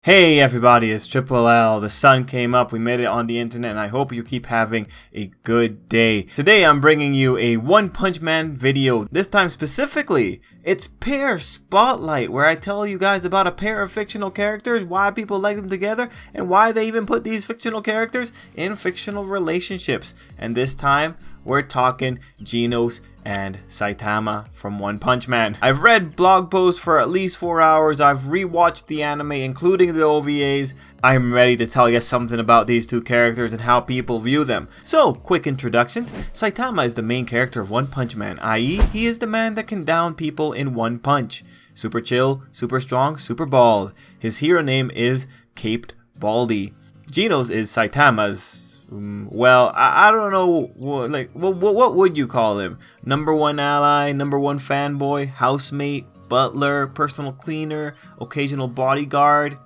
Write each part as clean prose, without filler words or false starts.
Hey everybody, it's Tripl-L. The sun came up, we made it on the internet, and I hope you keep having a good day. Today I'm bringing you a One Punch Man video. This time specifically, it's Pair Spotlight, where I tell you guys about a pair of fictional characters, why people like them together, and why they even put these fictional characters in fictional relationships. And this time, we're talking Genos and Saitama from One Punch Man. I've read blog posts for at least 4 hours. I've rewatched the anime, including the OVAs. I'm ready to tell you something about these two characters and how people view them. So, quick introductions. Saitama is the main character of One Punch Man, i.e. he is the man that can down people in one punch. Super chill, super strong, super bald. His hero name is Caped Baldy. Genos is Saitama's well, I don't know, what would you call him? Number one ally, number one fanboy, housemate, butler, personal cleaner, occasional bodyguard.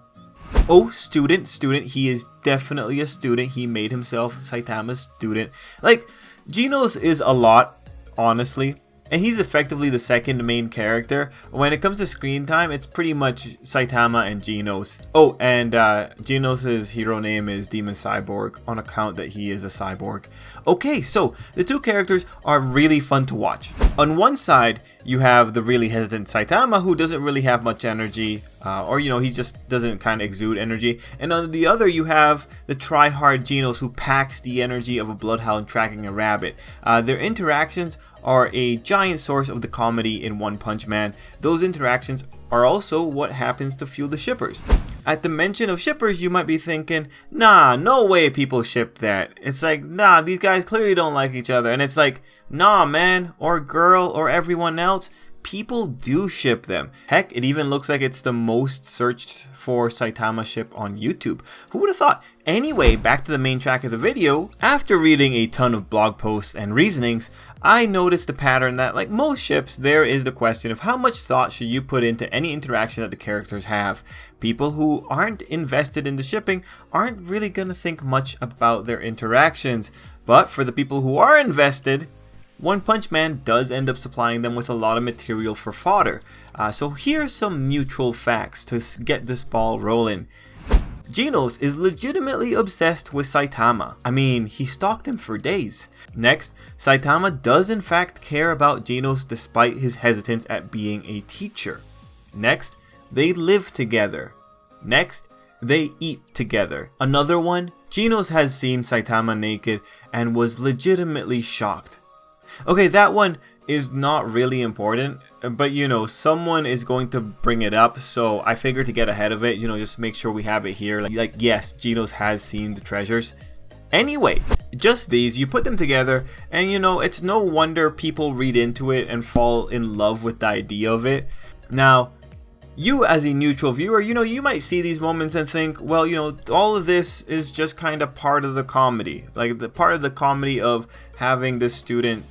Oh, student, he is definitely a student. He made himself Saitama's student. Like, Genos is a lot, honestly. And he's effectively the second main character. When it comes to screen time, it's pretty much Saitama and Genos. Oh, and Genos' hero name is Demon Cyborg on account that he is a cyborg. Okay, so the two characters are really fun to watch. On one side, you have the really hesitant Saitama, who doesn't really have much energy, or he just doesn't kind of exude energy. And on the other, you have the try-hard Genos, who packs the energy of a bloodhound tracking a rabbit. Their interactions are a giant source of the comedy in One Punch Man. Those interactions are also what happens to fuel the shippers. At the mention of shippers, you might be thinking, nah, no way people ship that. It's like, nah, these guys clearly don't like each other. And it's like, nah, man, or girl, or everyone else, people do ship them. Heck, it even looks like it's the most searched for Saitama ship on YouTube. Who would have thought? Anyway, back to the main track of the video. After reading a ton of blog posts and reasonings, I noticed the pattern that, like most ships, there is the question of how much thought should you put into any interaction that the characters have. People who aren't invested in the shipping aren't really gonna think much about their interactions. But for the people who are invested, One Punch Man does end up supplying them with a lot of material for fodder. So here's some neutral facts to get this ball rolling. Genos is legitimately obsessed with Saitama. I mean, he stalked him for days. Next, Saitama does in fact care about Genos despite his hesitance at being a teacher. Next, they live together. Next, they eat together. Another one, Genos has seen Saitama naked and was legitimately shocked. Okay, that one is not really important, but someone is going to bring it up, so I figured to get ahead of it, just make sure we have it here. Like yes, Genos has seen the treasures. Anyway, just these, you put them together, and it's no wonder people read into it and fall in love with the idea of it. Now, you as a neutral viewer, you might see these moments and think, well, all of this is just kind of part of the comedy. Like the part of the comedy of having this student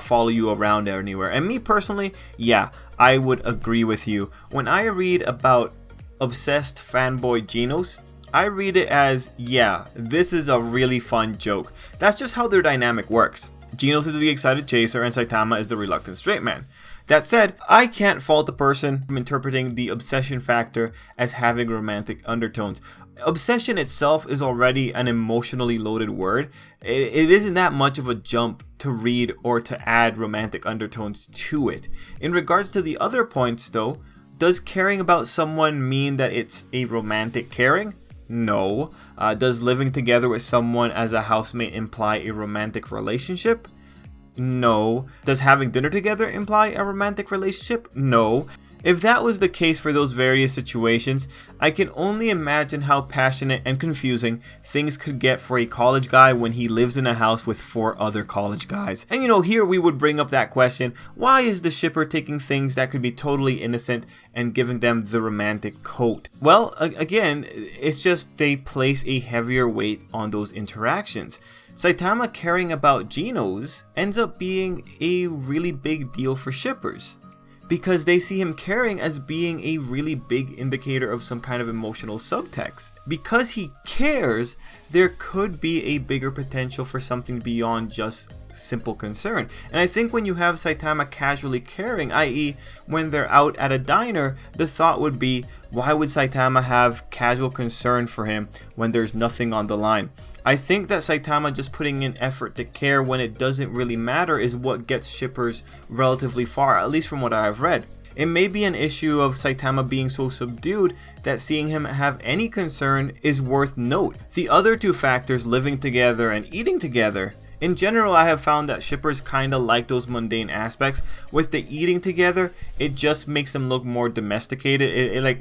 follow you around anywhere. And me personally, yeah, I would agree with you. When I read about obsessed fanboy Genos, I read it as, yeah, this is a really fun joke. That's just how their dynamic works. Genos is the excited chaser and Saitama is the reluctant straight man. That said, I can't fault the person from interpreting the obsession factor as having romantic undertones. Obsession itself is already an emotionally loaded word. It isn't that much of a jump to read or to add romantic undertones to it. In regards to the other points though, does caring about someone mean that it's a romantic caring? No. Does living together with someone as a housemate imply a romantic relationship? No. Does having dinner together imply a romantic relationship? No. If that was the case for those various situations, I can only imagine how passionate and confusing things could get for a college guy when he lives in a house with 4 other college guys. And here we would bring up that question, why is the shipper taking things that could be totally innocent and giving them the romantic coat? Well, again, it's just they place a heavier weight on those interactions. Saitama caring about Genos ends up being a really big deal for shippers, because they see him caring as being a really big indicator of some kind of emotional subtext. Because he cares, there could be a bigger potential for something beyond just simple concern. And I think when you have Saitama casually caring, i.e. when they're out at a diner, the thought would be, why would Saitama have casual concern for him when there's nothing on the line? I think that Saitama just putting in effort to care when it doesn't really matter is what gets shippers relatively far, at least from what I've read. It may be an issue of Saitama being so subdued that seeing him have any concern is worth note. The other two factors, living together and eating together, in general I have found that shippers kinda like those mundane aspects. With the eating together, it just makes them look more domesticated.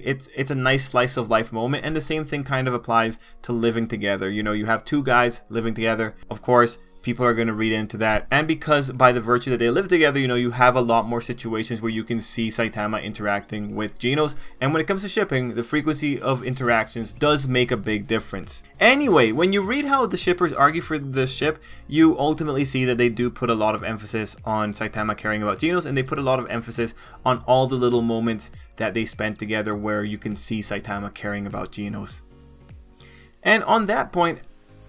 It's a nice slice of life moment, and the same thing kind of applies to living together. You know, you have two guys living together, of course. People are going to read into that, and because by the virtue that they live together, you know, you have a lot more situations where you can see Saitama interacting with Genos, and when it comes to shipping, the frequency of interactions does make a big difference. Anyway, when you read how the shippers argue for the ship, you ultimately see that they do put a lot of emphasis on Saitama caring about Genos, and they put a lot of emphasis on all the little moments that they spent together where you can see Saitama caring about Genos. And on that point,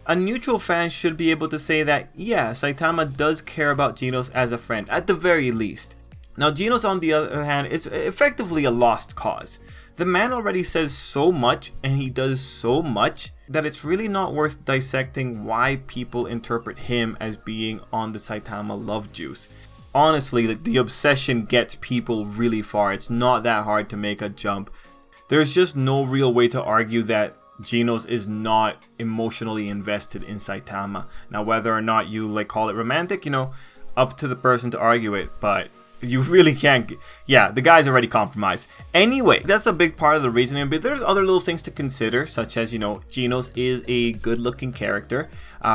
a neutral fan should be able to say that, yeah, Saitama does care about Genos as a friend, at the very least. Now, Genos, on the other hand, is effectively a lost cause. The man already says so much, and he does so much, that it's really not worth dissecting why people interpret him as being on the Saitama love juice. Honestly, the obsession gets people really far. It's not that hard to make a jump. There's just no real way to argue that Genos is not emotionally invested in Saitama. Now, whether or not you call it romantic, you know, up to the person to argue it, but you really can't. Yeah, the guy's already compromised. Anyway, that's a big part of the reasoning, but there's other little things to consider, such as, you know, Genos is a good looking character.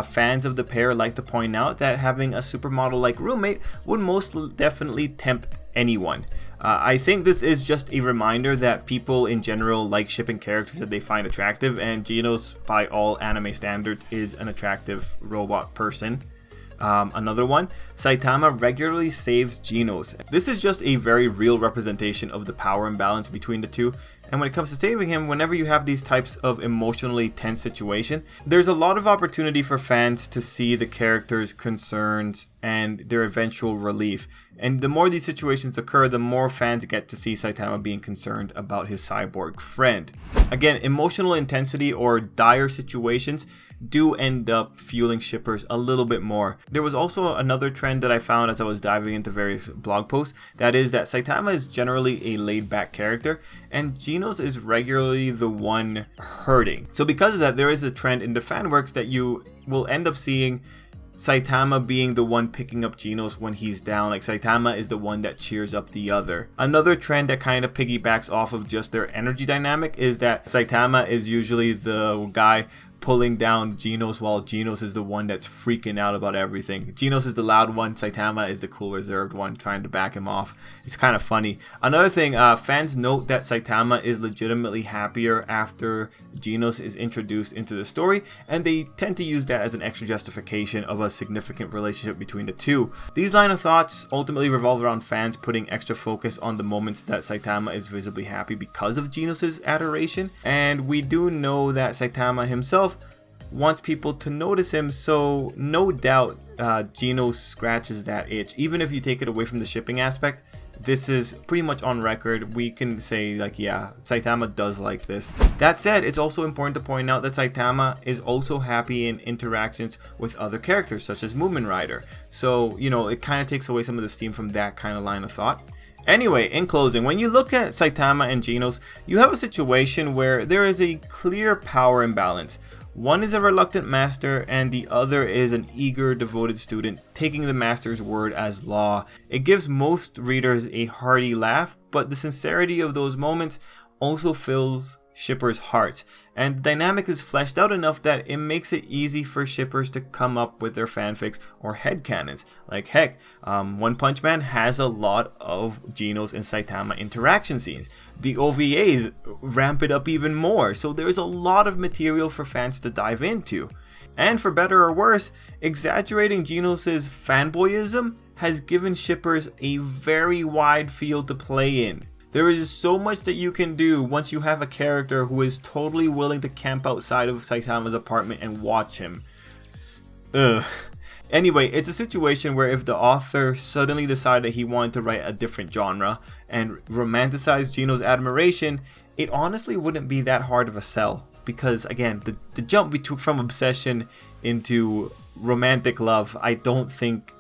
Fans of the pair like to point out that having a supermodel like roommate would most definitely tempt anyone. I think this is just a reminder that people in general like shipping characters that they find attractive, and Genos, by all anime standards, is an attractive robot person. Another one, Saitama regularly saves Genos. This is just a very real representation of the power imbalance between the two. And when it comes to saving him, whenever you have these types of emotionally tense situations, there's a lot of opportunity for fans to see the character's concerns and their eventual relief. And the more these situations occur, the more fans get to see Saitama being concerned about his cyborg friend. Again, emotional intensity or dire situations do end up fueling shippers a little bit more. There was also another trend that I found as I was diving into various blog posts, that is that Saitama is generally a laid-back character, and Genos is regularly the one hurting. So because of that, there is a trend in the fanworks that you will end up seeing Saitama being the one picking up Genos when he's down, like Saitama is the one that cheers up the other. Another trend that kind of piggybacks off of just their energy dynamic is that Saitama is usually the guy pulling down Genos, while Genos is the one that's freaking out about everything. Genos is the loud one, Saitama is the cool reserved one trying to back him off. It's kind of funny. Another thing, fans note that Saitama is legitimately happier after Genos is introduced into the story, and they tend to use that as an extra justification of a significant relationship between the two. These line of thoughts ultimately revolve around fans putting extra focus on the moments that Saitama is visibly happy because of Genos' adoration, and we do know that Saitama himself wants people to notice him, so no doubt Genos scratches that itch. Even if you take it away from the shipping aspect, this is pretty much on record. We can say, like, yeah, Saitama does like this. That said, it's also important to point out that Saitama is also happy in interactions with other characters, such as Moomin Rider. So, you know, it kind of takes away some of the steam from that kind of line of thought. Anyway, in closing, when you look at Saitama and Genos, you have a situation where there is a clear power imbalance. One is a reluctant master, and the other is an eager, devoted student, taking the master's word as law. It gives most readers a hearty laugh, but the sincerity of those moments also fills shippers' hearts, and the dynamic is fleshed out enough that it makes it easy for shippers to come up with their fanfics or headcanons. Like, heck, One Punch Man has a lot of Genos and Saitama interaction scenes. The OVAs ramp it up even more, so there's a lot of material for fans to dive into. And for better or worse, exaggerating Genos' fanboyism has given shippers a very wide field to play in. There is so much that you can do once you have a character who is totally willing to camp outside of Saitama's apartment and watch him. Ugh. Anyway, it's a situation where if the author suddenly decided he wanted to write a different genre and romanticize Genos' admiration, it honestly wouldn't be that hard of a sell. Because again, the jump from obsession into romantic love, I don't think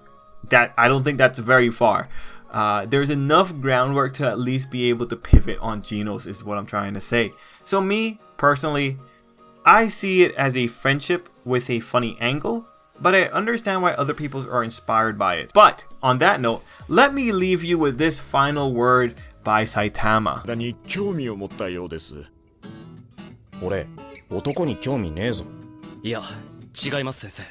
that's very far. There's enough groundwork to at least be able to pivot on Genos, is what I'm trying to say. So me, personally, I see it as a friendship with a funny angle, but I understand why other people are inspired by it. But on that note, let me leave you with this final word by Saitama. に興味を持ったようです。俺、男に興味ねえぞ。いや、違います先生。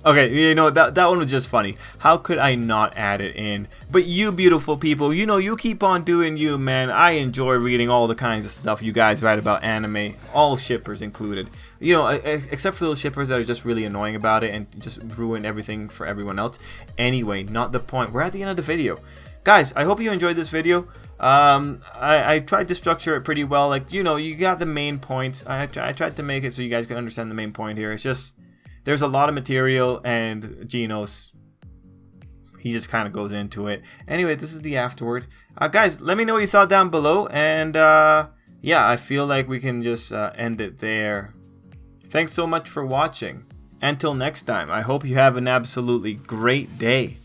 Okay, you know, that one was just funny. How could I not add it in? But you beautiful people, you know, you keep on doing you, man. I enjoy reading all the kinds of stuff you guys write about anime, all shippers included. You know, except for those shippers that are just really annoying about it and just ruin everything for everyone else. Anyway, not the point. We're at the end of the video. Guys, I hope you enjoyed this video. I tried to structure it pretty well. Like, you know, you got the main points. I tried to make it so you guys can understand the main point here. It's just, there's a lot of material, and Genos, he just kind of goes into it. Anyway, this is the afterword. Guys, let me know what you thought down below, and yeah, I feel like we can just end it there. Thanks so much for watching. Until next time, I hope you have an absolutely great day.